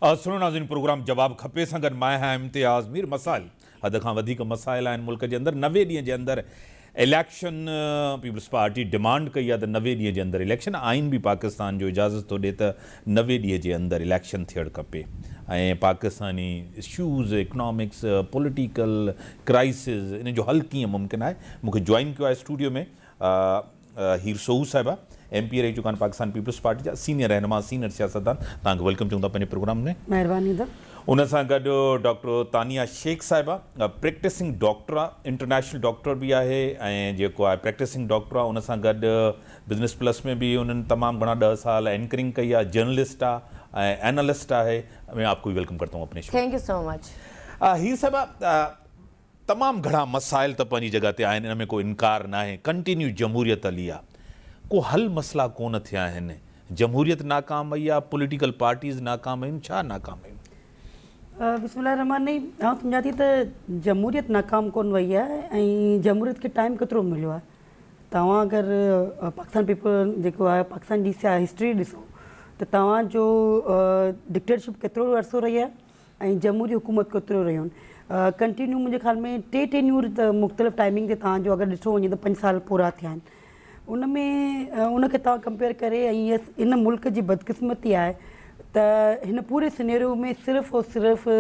सुनो नाज़रीन, प्रोग्राम जवाब खपे सां गॾु मां आहियां इम्तियाज़ मीर। मसाइल हद खां वधीक मसाइल आहिनि मुल्क जे अंदरि। 90 ॾींहं जे अंदरि इलेक्शन पीपल्स पार्टी डिमांड कई आहे त 90 ॾींहं जे अंदरि इलेक्शन। आइन बि पाकिस्तान जो इजाज़त थो ॾिए त 90 ॾींहं जे अंदरि इलेक्शन थियणु खपे। ऐं Pakistani issues, economics, political crisis, इन जो हल कीअं मुमकिन आहे। मूंखे जॉइन कयो आहे स्टूडियो में हीर सोहू साहिबा, MP रही चुका आहिनि पाकिस्तान पीपल्स पार्टी जा सीनियर रहनुमा, सीनियर सियासतदान। तव्हांखे वेलकम चऊं था पंहिंजे प्रोग्राम में। महिरबानी दा। उन सां गॾु डॉक्टर तानिया शेख साहिबा, प्रैक्टिसिंग डॉक्टर आहे, इंटरनेशनल डॉक्टर बि आहे ऐं जेको आहे प्रैक्टिसिंग डॉक्टर आहे। उन सां गॾु बिज़नेस प्लस में बि उन्हनि तमामु घणा 10 साल एंकरिंग कई आहे, जर्नलिस्ट आहे ऐं एनालिस्ट आहे। मैं आपको भी वेलकम करता हूँ अपने show. Thank you so much. Heer Sahiba, तमामु घणा मसाइल त पंहिंजी जॻह ते आहिनि, इन में को इनकार न आहे। कंटिन्यू जमहूरियत हली आहे, को हल मसला कोन थिया आहिनि। जमहूरियत नाकाम वई आहे, पॉलिटिकल पार्टीज़ नाकाम आहिनि, छा नाकाम आहिनि? बिस्मिल्लाह रहमान रहीम। आउं सम्झां थी त जमहूरियत नाकाम कोन वई आहे ऐं जमहूरियत खे टाइम केतिरो मिलियो आहे। तव्हां अगरि पाकिस्तान पीपल जेको आहे पाकिस्तान जी हिस्ट्री ॾिसो त तव्हांजो डिक्टेटरशिप केतिरो अरसो रही आहे ऐं जमहूरी हुकूमत केतिरो रहियूं आहिनि। कंटिन्यू मुंहिंजे ख़्याल में 3 टेन्यूर त मुख़्तलिफ़ टाइमिंग ते तव्हांजो अगरि ॾिठो वञे त 5 साल पूरा थिया आहिनि। उन में उनखे तव्हां कंपेयर करे ऐं इन मुल्क जी बदकिस्मती आहे त हिन पूरे सिनेरियो में सिर्फ़ु और सिर्फ़ु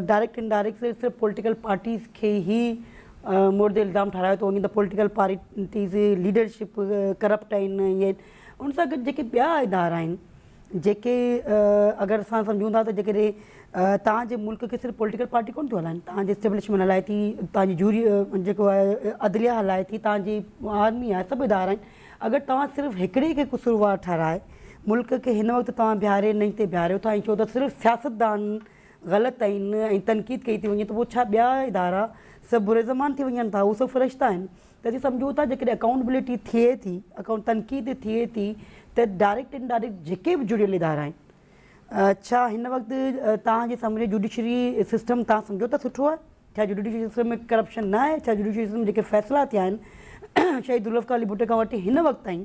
डायरेक्ट इनडायरेक्ट सिर्फ़ु पॉलिटिकल पार्टीज़ खे ई मोर्दे इल्ज़ाम ठारायो थो वञे त पॉलिटिकल पार्टीज़ लीडरशिप करप्ट आहिनि। इहे उन सां गॾु जेके ॿिया इदारा आहिनि जेके अगरि असां सम्झूं था त जेकॾहिं तव्हांजे मुल्क खे सिर्फ़ु पॉलिटिकल पार्टी कोन थियूं हलाइनि, तव्हांजी एस्टेब्लिशमेंट हलाए थी, तव्हांजी जूरी जेको आहे अदलिया हलाए थी, तव्हांजी आर्मी आहे, सभु इदारा आहिनि। अगरि तव्हां सिर्फ़ु हिकिड़े खे क़सूरवार ठाराए मुल्क खे हिन वक़्तु तव्हां बिहारे नहीं ते बिहारियो था ऐं चओ त सिर्फ़ु सियासतदान ग़लति आहिनि ऐं तनक़ीद कई थी वञे, त पोइ छा ॿिया इदारा सभु बुरे ज़मान थी वञनि था? उहे सभु फ़रिश्ता आहिनि। त असीं सम्झूं था जेकॾहिं अकाउंटेबिलिटी थिए थी, तनक़ीद थिए थी, त डायरेक्ट इनडायरेक्ट जेके बि जुड़ियल इदारा आहिनि, छा हिन वक़्तु तव्हांजे सामने जुडिशरी सिस्टम तव्हां सम्झो था सुठो आहे? छा जुडिशरी सिस्टम में करप्शन न आहे? छा जुडिशरी सिस्टम जेके फ़ैसिला थिया आहिनि शहीद जुल्फ़िकार अली भुट्टो खां वठी हिन वक़्तु ताईं,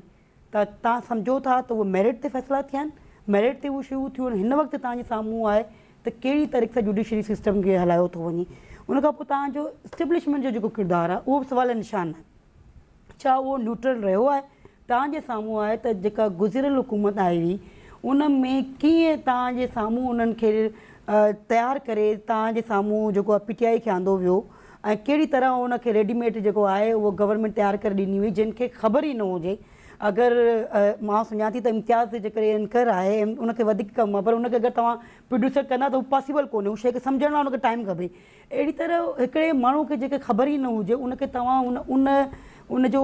त तव्हां सम्झो था त उहे मेरिट ते फ़ैसिला थिया आहिनि, मेरिट ते उहे शुरू थियूं आहिनि? हिन वक़्तु तव्हांजे साम्हूं आहे त कहिड़ी तरीक़े सां जुडिशरी सिस्टम खे हलायो थो वञे। उनखां पोइ तव्हांजो एस्टेब्लिशमेंट जो जेको किरदारु आहे उहो बि सवाल निशान आहे। छा उहो न्यूट्रल रहियो आहे? तव्हांजे साम्हूं आहे त जेका गुज़िरियल हुकूमत आई हुई उन में कीअं तव्हांजे साम्हूं उन्हनि खे तयारु करे तव्हांजे साम्हूं जेको आहे PTI खे आंदो वियो ऐं कहिड़ी तरह उनखे रेडीमेड जेको आहे उहो गवर्नमेंट तयारु करे ॾिनी हुई जिनखे ख़बर ई न हुजे। अगरि मां सुञां थी त इम्तियाज़ जेकॾहिं एंकर आहे उनखे वधीक कमु आहे, पर उनखे अगरि तव्हां प्रोड्यूसर कंदा त उहो पॉसिबल कोन्हे, उहा शइ खे सम्झण लाइ उनखे टाइम खपे। अहिड़ी तरह हिकिड़े माण्हू खे जेके ख़बर ई न हुजे उनखे तव्हां उनजो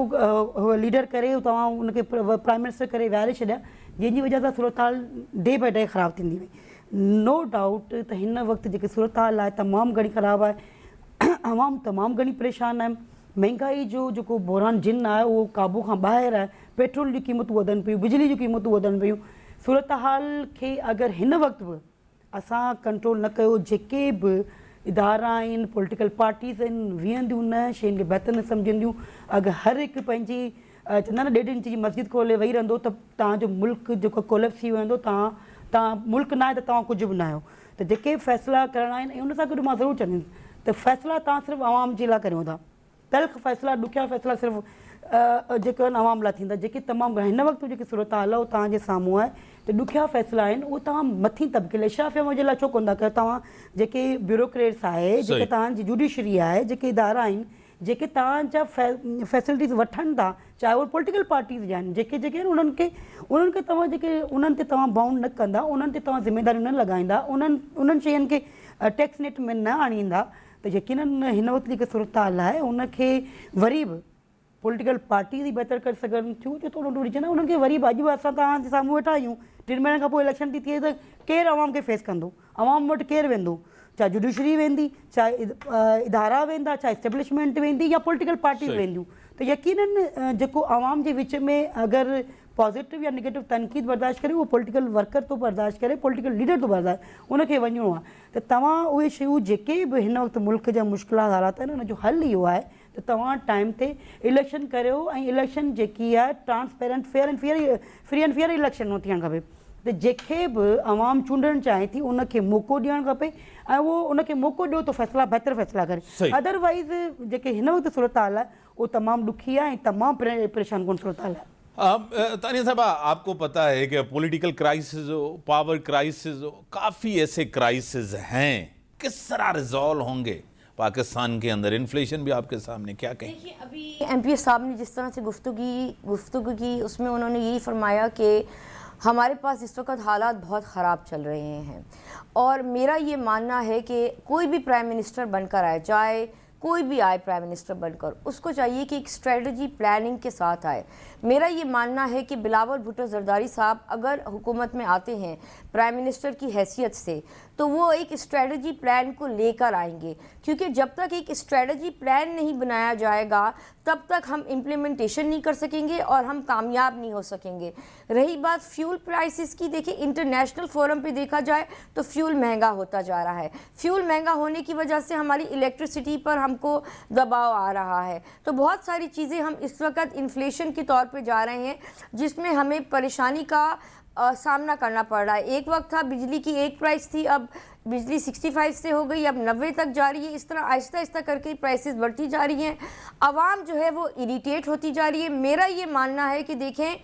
लीडर करे तव्हां उनखे प्राइम मिनिस्टर करे विहारे छॾिया, जंहिंजी वजह सां सूरत हाल डे बाय डे ख़राबु थींदी वई। नो डाउट त हिन वक़्तु जेकी सूरत हाल आहे तमामु घणी ख़राबु आहे। आवाम तमामु घणी परेशान आहे। महांगाई जो जेको बहरान जिन आहे उहो क़ाबू खां ॿाहिरि आहे। पेट्रोल जी क़ीमतूं वधनि पियूं, बिजली जी क़ीमतूं वधनि पियूं। सूरत हाल खे अगरि हिन वक़्तु बि असां कंट्रोल न कयो, जेके बि इदारा आहिनि, पॉलिटिकल पार्टीज़ आहिनि, विहंदियूं न, शयुनि खे बहितर न सम्झंदियूं, अगरि हर हिकु पंहिंजी चवंदा न 1.5 इंच जी मस्जिद खोले वेही रहंदो त तव्हांजो मुल्क जेको कोलेप्स थी वेंदो। तव्हां मुल्क न आहे त तव्हां कुझु बि न आहियो। त जेके फ़ैसिला करणा आहिनि ऐं उन सां गॾु मां ज़रूरु चवंदुमि त फ़ैसिला तव्हां सिर्फ़ु आवाम जे लाइ करियो था। तल्ख़ फ़ैसिला, ॾुखिया फ़ैसिला सिर्फ़ु जेके आहिनि आवाम लाइ थींदा, जेके तमामु हिन वक़्तु जेकी सूरत हाल आहे उहो तव्हांजे साम्हूं आहे। त ॾुखिया फ़ैसिला आहिनि उहे तव्हां मथीं तबिक़े इशराफ़िया जे लाइ छो कोन था कयो? तव्हां जेके ब्यूरोक्रेट्स आहे, जेके तव्हांजी जुडिशरी आहे, जेके इदारा आहिनि, जेके तव्हांजा फैसिलिटीज़ वठनि था, चाहे उहे पॉलिटिकल पार्टीज़ जा आहिनि, जेके आहिनि उन्हनि खे तव्हां जेके उन्हनि ते तव्हां बाउंड न कंदा, उन्हनि ते तव्हां ज़िमेदारियूं न लॻाईंदा, उन्हनि शयुनि खे टैक्स नेट में न आणींदा, त यकीनन हिन वक़्तु जेके सूरत हाल आहे उनखे वरी बि पॉलिटिकल पार्टीज़ ई बहितर करे सघनि थियूं। जो थोरो ॾिजंदा उन्हनि खे वरी बि अॼु बि असां तव्हांजे साम्हूं वेठा आहियूं। 3 महीननि खां पोइ इलेक्शन थी थिए त केरु आवाम खे फेस कंदो? आवाम वटि केरु वेंदो? चाहे जुडिशरी वेंदी, चाहे इदारा वेंदा, चाहे एस्टेब्लिशमेंट वेंदी या पॉलिटिकल पार्टीज़ वेंदियूं। त यकीनन जेको आवाम जे विच में अगरि पॉज़िटिव या नेगेटिव तनक़ीद बर्दाश्त करे, उहो पॉलिटिकल वर्कर तो बर्दाश्त करे, पॉलिटिकल लीडर तो बर्दाश्त, उनखे वञिणो आहे। त तव्हां उहे शयूं जेके बि हिन वक़्तु मुल्क जा मुश्किलात हालात आहिनि उनजो हल इहो आहे त तव्हां टाइम ते इलेक्शन करियो ऐं इलेक्शन जेकी आहे transparent, fair and free and fair election थियणु खपे। त जंहिंखे बि आवाम चूंडणु चाहे थी उनखे मौक़ो ॾियणु खपे ऐं उहो उनखे मौक़ो ॾियो त फ़ैसिला बहितर फ़ैसिला करे। सही। अदरवाइज़ जेके हिन वक़्तु सूरत हाल आहे उहो तमामु ॾुखी आहे ऐं तमामु परेशान कुन सूरत हाल है। तानिया साहबा, आपको पता है कि पॉलिटिकल क्राइसिस हो, पावर क्राइसिस हो, काफ़ी ऐसे क्राइसिस हैं, किस तरह रिजॉल्व होंगे पाकिस्तान के अंदर? इन्फ्लेशन भी आपके सामने, क्या कहें? देखिए, अभी एमपी साहब ने जिस तरह से गुफ्तगू की उसमें उन्होंने यही फरमाया कि हमारे पास इस वक्त हालात बहुत ख़राब चल रहे हैं और मेरा ये मानना है कि कोई भी प्राइम मिनिस्टर बनकर आए, चाहे कोई भी आए प्राइम मिनिस्टर बनकर, उसको चाहिए कि एक स्ट्रेटजी प्लानिंग के साथ आए। मेरा ये मानना है कि बिलावल भुट्टो जरदारी साहब अगर हुकूमत में आते हैं प्राइम मिनिस्टर की हैसियत से तो वो एक स्ट्रेटजी प्लान को लेकर आएंगे, क्योंकि जब तक एक स्ट्रेटजी प्लान नहीं बनाया जाएगा तब तक हम इम्प्लीमेंटेशन नहीं कर सकेंगे और हम कामयाब नहीं हो सकेंगे। रही बात फ्यूल प्राइसेस की, देखिए इंटरनेशनल फोरम पे देखा जाए तो फ्यूल महंगा होता जा रहा है। फ्यूल महंगा होने की वजह से हमारी इलेक्ट्रिसिटी पर हमको दबाव आ रहा है। तो बहुत सारी चीज़ें हम इस वक्त इन्फ्लेशन के तौर पे जा रहे हैं जिसमें हमें परेशानी का सामना करना पड़ रहा है। एक वक्त था बिजली की एक प्राइस थी, अब बिजली 65 से हो गई, अब 90 तक जा रही है। इस तरह आहिस्ता आहिस्ता करके प्राइसेस बढ़ती जा रही हैं। आवाम जो है वो इरिटेट होती जा रही है। मेरा ये मानना है कि देखें,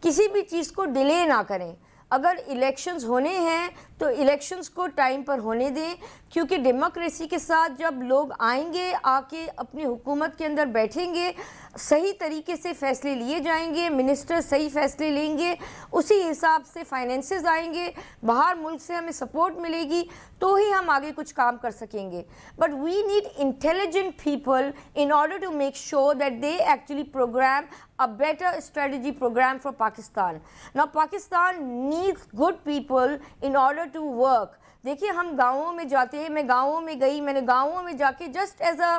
किसी भी चीज़ को डिले ना करें। अगर इलेक्शंस होने हैं तो इलेक्शंस को टाइम पर होने दें, क्योंकि डेमोक्रेसी के साथ जब लोग आएंगे, आके अपनी हुकूमत के अंदर बैठेंगे, सही तरीके से फ़ैसले लिए जाएंगे, मिनिस्टर सही फ़ैसले लेंगे, उसी हिसाब से फाइनेंसेस आएंगे, बाहर मुल्क से हमें सपोर्ट मिलेगी तो ही हम आगे कुछ काम कर सकेंगे। But we need intelligent people in order to make sure that they actually program a better strategy program for Pakistan. Now Pakistan needs good people in order to work. देखिए, हम गाँवों में जाते हैं, मैं गाँवों में गई, मैंने गाँवों में जाके just as a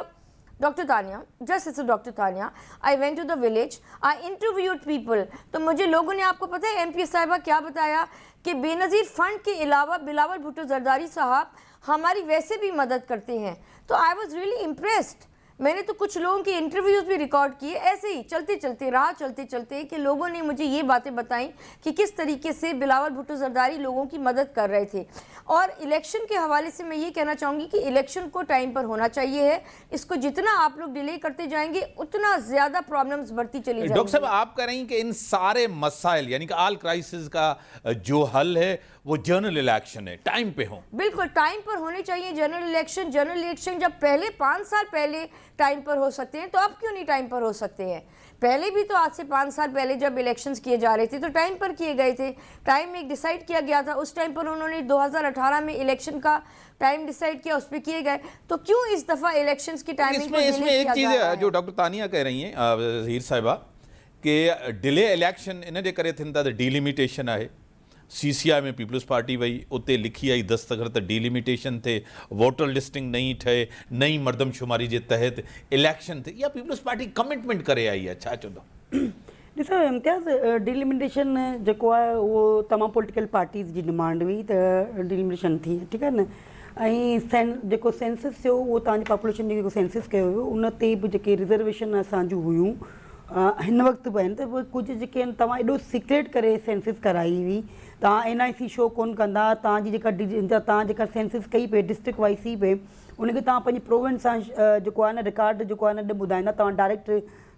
Dr. Tanya, I went to the village, I interviewed people. तो मुझे लोगों ने, आपको पता है MP साहिबा क्या बताया कि बेनज़ीर फ़ंड के अलावा बिलावल भुट्टो जरदारी साहब हमारी वैसे भी मदद करते हैं। तो I was really impressed। मैंने तो कुछ लोगों के इंटरव्यूज़ भी रिकॉर्ड किए, ऐसे ही चलते चलते कि लोगों ने मुझे ये बातें बताई कि किस तरीके से बिलावल भुट्टो जरदारी लोगों की मदद कर रहे थे। और इलेक्शन के हवाले से मैं ये कहना चाहूँगी कि इलेक्शन को टाइम पर होना चाहिए है। इसको जितना आप लोग डिले करते जाएंगे उतना ज़्यादा प्रॉब्लम्स बढ़ती चली जाएंगी। डॉक्टर साहब, आप कह रही हैं कि इन सारे मसाइल यानी कि ऑल क्राइसिस का जो हल है वो जनरल इलेक्शन है, टाइम पे हो। बिल्कुल टाइम पर होने चाहिए जनरल इलेक्शन। जब पहले 5 साल पहले टाइम पर हो सकते हैं तो अब क्यों नहीं टाइम पर हो सकते हैं? पहले भी तो आज से 5 साल पहले जब इलेक्शंस किए जा रहे थे तो टाइम पर किए गए थे। टाइम एक डिसाइड किया गया था, उस टाइम पर उन्होंने 2018 में इलेक्शन का टाइम डिसाइड किया, उस पर किए गए। तो क्यों इस दफ़ा इलेक्शंस की टाइमिंग इसमें एक चीज़ है जो डॉक्टर तानिया कह रही हैं हीर साहिबा कि डिले इलेक्शन इन जे करे थियनि था त डिलिमिटेशन आहे। CCI में पीपल्स पार्टी वही, उते लिखी आई दस्तखत त डिलिमिटेशन थे, वोटर लिस्टिंग नहीं ठहे, नई मरदमशुमारी जे तहत इलेक्शन थे, या पीपल्स पार्टी कमिटमेंट करे आई है? छा चवंदो? ॾिसो इम्तियाज़, डिलिमिटेशन जेको आहे उहो तमामु पॉलिटिकल पार्टीज़ जी डिमांड हुई त डिलिमिटेशन थी, ठीकु आहे न। ऐं जेको सेंसस थियो उहो तव्हांजी पॉपुलेशन जेको सेंसस कयो हुयो उन ते बि जेके रिज़र्वेशन असांजूं हुयूं हिन वक़्तु बि आहिनि, त कुझु जेके आहिनि तव्हां एॾो सीक्रेट करे सेंसस कराई हुई। तव्हां NIC शो कोन कंदा, तव्हांजी तव्हां जेका सेंसस कई पे डिस्ट्रिक्ट वाइज़ थी पे, उनखे तव्हां पंहिंजी प्रोविंस सां जेको आहे न रिकॉर्ड जेको आहे न ॿुधाईंदा, तव्हां डायरेक्ट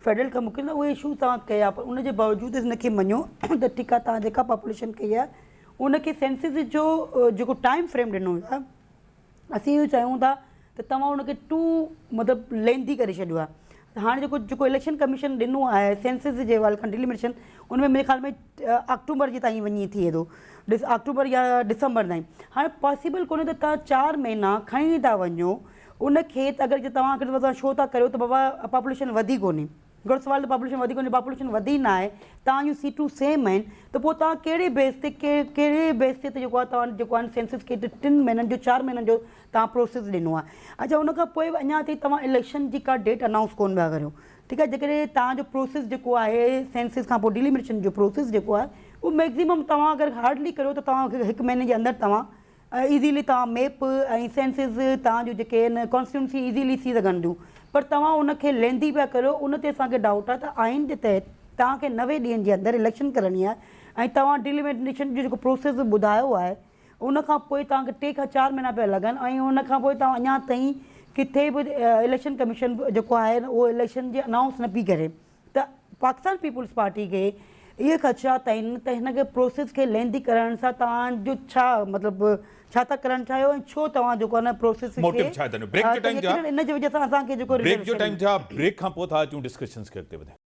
फेडरल खां मोकिलींदा, उहे इशू तव्हां कया, पर उनजे बावजूदि हिनखे मञो त ठीकु आहे, तव्हां जेका पॉपुलेशन कई आहे उनखे सेंसस जो जेको टाइम फ्रेम ॾिनो आहे, असीं इहो चाहियूं था त तव्हां उनखे मतिलबु लेंदी करे छॾियो आहे। हाँ जो इलेक्शन कमीशन ॾिनो आहे सेंसस जे हवाले खां डिलिमिटेशन, उनमें मेरे ख्याल में अक्टूबर जे ताईं वञी थिए थो, अक्टूबर या दिसंबर ताईं। हाँ पॉसिबल कोन्हे त तव्हां 4 महीना खणी था वञो उनखे, त अगरि तव्हांखे तव्हां शो था करियो त बाबा पॉपुलेशन वधी कोन्हे, हिकिड़ो सुवाल त पॉपुलेशन वधी कोन्हे, पॉपुलेशन वधी न आहे, तव्हांजूं सीटूं सेम आहिनि, त पोइ तव्हां कहिड़े बेस ते जेको आहे तव्हां जेको आहे सेंसस खे 3 महीननि जो 4 महीननि जो तव्हां प्रोसेस ॾिनो आहे। अच्छा, उनखां पोइ अञा ताईं तव्हां इलेक्शन जी का डेट अनाउंस कोन पिया करियो, ठीकु आहे। जेकॾहिं तव्हांजो प्रोसेस जेको आहे सेंसस खां पोइ डिलिमिटेशन जो प्रोसेस जेको आहे उहो मैक्सिमम तव्हां अगरि हार्डली करियो त तव्हांखे 1 महीने जे अंदरि तव्हां ईज़ीली तव्हां मैप ऐं सेंसस तव्हांजो जेके आहिनि कॉन्स्टिट्यूंसी ईज़ीली थी सघनि थियूं, पर तव्हां उनखे लेंदी पिया करियो। उन ते असांखे डाउट आहे त आइन जे तहत तव्हांखे 90 ॾींहंनि जे अंदरि इलेक्शन करणी आहे ऐं तव्हां डिलिमिटेशन जो जेको प्रोसेस ॿुधायो आहे उन खां पोइ तव्हांखे 3 खां 4 महीना पिया लॻनि ऐं उन खां पोइ तव्हां अञा ताईं किथे बि इलेक्शन कमीशन जेको आहे उहो इलेक्शन जी अनाउंस न पई करे। त पाकिस्तान पीपुल्स पार्टी खे इहे ख़दशात आहिनि त हिनखे प्रोसेस खे लेंदी करण सां तव्हांजो छा मतिलबु छा था करणु चाहियो ऐं छो तव्हां जेको आहे न प्रोसेस मोटिव छा आहे? ब्रेक जो टाइम इन जी वजह सां असांखे जेको ब्रेक जो टाइम थिया, ब्रेक खां पोइ था अचूं डिस्कशन्स खे अॻिते वधायूं।